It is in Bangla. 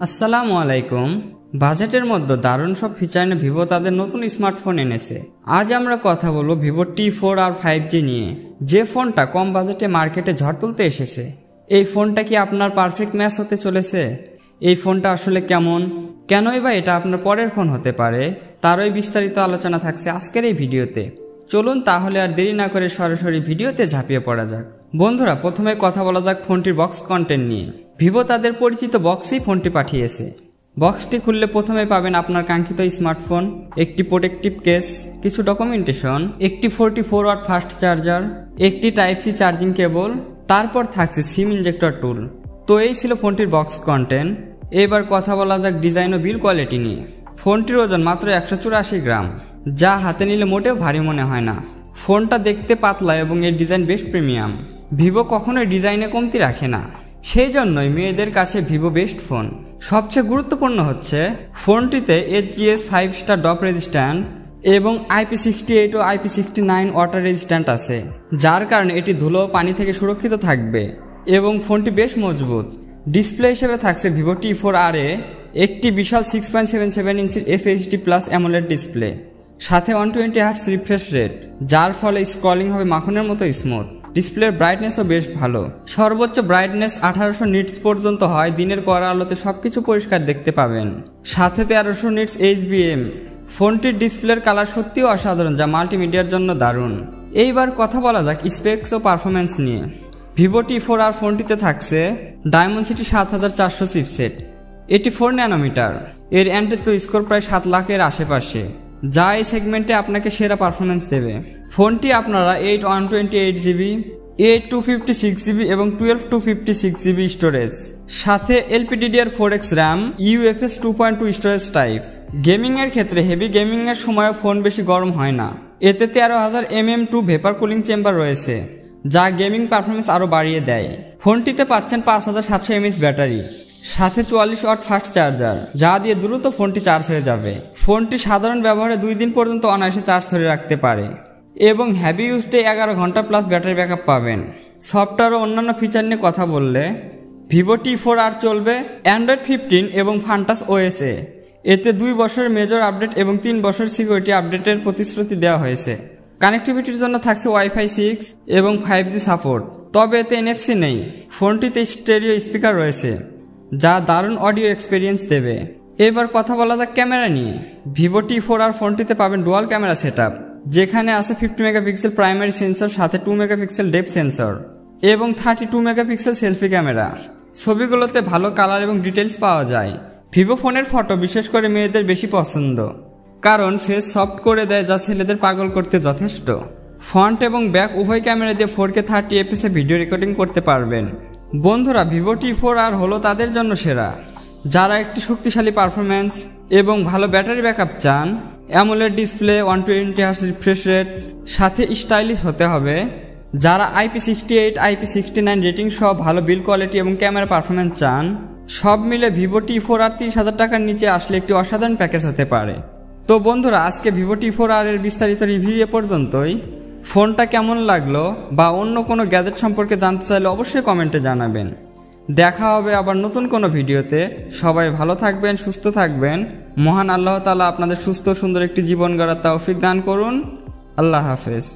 আসসালামু আলাইকুম। বাজেটের মধ্যে দারুণ সব ফিচার নিয়ে ভিভো তাদের নতুন স্মার্টফোন এনেছে। আজ আমরা কথা বলবো ভিভো T4 আর 5G নিয়ে, যে ফোনটা কম বাজেটে মার্কেটে ঝড় তুলতে এসেছে। এই ফোনটা কি আপনার পারফেক্ট ম্যাচ হতে চলেছে? এই ফোনটা আসলে কেমন, কেনই বা এটা আপনার পরের ফোন হতে পারে, তারই বিস্তারিত আলোচনা থাকছে আজকের এই ভিডিওতে। চলুন তাহলে আর দেরি না করে সরাসরি ভিডিওতে ঝাঁপিয়ে পড়া যাক। বন্ধুরা, প্রথমে কথা বলা যাক ফোনটির বক্স কন্টেন্ট নিয়ে। ভিভো তাদের পরিচিত বক্সেই ফোনটি পাঠিয়েছে। বক্সটি খুললে প্রথমে পাবেন আপনার কাঙ্ক্ষিত স্মার্টফোন, একটি প্রোটেক্টিভ কেস, কিছু ডকুমেন্টেশন, একটি 44 ওয়াট ফাস্ট চার্জার, একটি টাইপ সি চার্জিং কেবল, তারপর থাকছে সিম ইনজেক্টর টুল। তো এই ছিল ফোনটির বক্স কন্টেন্ট। এবার কথা বলা যাক ডিজাইন ও বিল কোয়ালিটি নিয়ে। ফোনটির ওজন মাত্র 184 গ্রাম, যা হাতে নিলে মোটেও ভারী মনে হয় না। ফোনটা দেখতে পাতলা এবং এর ডিজাইন বেশ প্রিমিয়াম। ভিভো কখনোই ডিজাইনে কমতি রাখে না, সেই জন্যই মেয়েদের কাছে ভিভো বেস্ট ফোন। সবচেয়ে গুরুত্বপূর্ণ হচ্ছে ফোনটিতে HGS 5 স্টার ড্রপ রেজিস্ট্যান্ট এবং IP68 ও IP69 ওয়াটার রেজিস্ট্যান্ট আছে, যার কারণে এটি ধুলো ও পানি থেকে সুরক্ষিত থাকবে এবং ফোনটি বেশ মজবুত। ডিসপ্লে হিসেবে থাকছে ভিভো T4R একটি বিশাল 6.77 ইঞ্চির FHD প্লাস অ্যামোলেড ডিসপ্লে, সাথে 120 হার্টজ রিফ্রেশ রেট, যার ফলে স্ক্রলিং হবে মাখনের মতো স্মুথ। ডিসপ্লের ব্রাইটনেসও বেশ ভালো, সর্বোচ্চ ব্রাইটনেস 1800 নিটস পর্যন্ত হয়। দিনের কড়া আলোতে সবকিছু পরিষ্কার দেখতে পাবেন। সাথে 1300 নিটস HBM। ফোনটির ডিসপ্লের কালার সত্যিও অসাধারণ, যা মাল্টিমিডিয়ার জন্য দারুণ। এইবার কথা বলা যাক স্পেক্স ও পারফরমেন্স নিয়ে। ভিভো T4R ফোনটিতে থাকছে ডায়মন্ডসিটি 7400 চিপসেট, এটি 4 ন্যানোমিটার। এর অ্যান্টেতো স্কোর প্রায় 7 লাখের আশেপাশে, যা এই সেগমেন্টে আপনাকে সেরা পারফরমেন্স দেবে। ফোনটি আপনারা 8 128GB, 8 256GB এবং 12 256GB স্টোরেজ, সাথে LPDDR4X RAM, UFS 2.2 storage type. গেমিংয়ের ক্ষেত্রে হেভি গেমিংয়ের সময় ফোন বেশি গরম হয় না। এতে 13000 mm2 ভেপার কুলিং চেম্বার রয়েছে, যা গেমিং পারফরমেন্স আরও বাড়িয়ে দেয়। ফোনটিতে পাচ্ছেন 5700 mAh ব্যাটারি, সাথে 44 ওয়াট ফাস্ট চার্জার, যা দিয়ে দ্রুত ফোনটি চার্জ হয়ে যাবে। ফোনটি সাধারণ ব্যবহারে 2 দিন পর্যন্ত অনায়াসে চার্জ ধরে রাখতে পারে এবং হ্যাভি ইউজডে 11 ঘন্টা প্লাস ব্যাটারি ব্যাকআপ পাবেন। সফটওয়্যার ও অন্যান্য ফিচার নিয়ে কথা বললে ভিভো T4R চলবে অ্যান্ড্রয়েড 15 এবং ফান্টাস OS এ। এতে 2 বছরের মেজর আপডেট এবং 3 বছর সিকিউরিটি আপডেটের প্রতিশ্রুতি দেওয়া হয়েছে। কানেক্টিভিটির জন্য থাকছে Wi-Fi 6 এবং 5G সাপোর্ট, তবে এতে NFC নেই। ফোনটিতে স্টেরিও স্পিকার রয়েছে, যা দারুণ অডিও এক্সপিরিয়েন্স দেবে। এবার কথা বলা যাক ক্যামেরা নিয়ে। ভিভো T4R ফোনটিতে পাবেন ডুয়াল ক্যামেরা সেটআপ, যেখানে আছে 50 মেগাপিক্সেল প্রাইমারি সেন্সর, সাথে 2 মেগাপিক্সেল ডেপথ সেন্সর এবং 32 মেগাপিক্সেল সেলফি ক্যামেরা। ছবিগুলোতে ভালো কালার এবং ডিটেলস পাওয়া যায়। ভিভো ফোনের ফটো বিশেষ করে মেয়েদের বেশি পছন্দ, কারণ ফেস সফট করে দেয়, যা ছেলেদের পাগল করতে যথেষ্ট। ফ্রন্ট এবং ব্যাক উভয় ক্যামেরা দিয়ে 4K 30 fps ভিডিও রেকর্ডিং করতে পারবেন। বন্ধুরা, ভিভো T4R হলো তাদের জন্য সেরা যারা একটি শক্তিশালী পারফরমেন্স এবং ভালো ব্যাটারি ব্যাকআপ চান। AMOLED display, 120 hertz refresh rate, সাথে স্টাইলিশ হতে হবে। যারা IP68 IP69 রেটিং সহ ভালো বিল কোয়ালিটি এবং ক্যামেরা পারফরমেন্স চান, সব মিলে ভিভো T4R 30,000 টাকার নিচে আসলে একটি অসাধারণ প্যাকেজ হতে পারে। তো বন্ধুরা, আজকে ভিভো T4R এর বিস্তারিত রিভিউ এ পর্যন্তই। ফোনটা কেমন লাগলো বা অন্য কোনো গ্যাজেট সম্পর্কে জানতে চাইলে অবশ্যই কমেন্টে জানাবেন। দেখা হবে আবার নতুন কোনো ভিডিওতে। সবাই ভালো থাকবেন, সুস্থ থাকবেন। মহান আল্লাহ তাআলা আপনাদের সুস্থ সুন্দর একটি জীবন গড়ার তৌফিক দান করুন। আল্লাহ হাফেজ।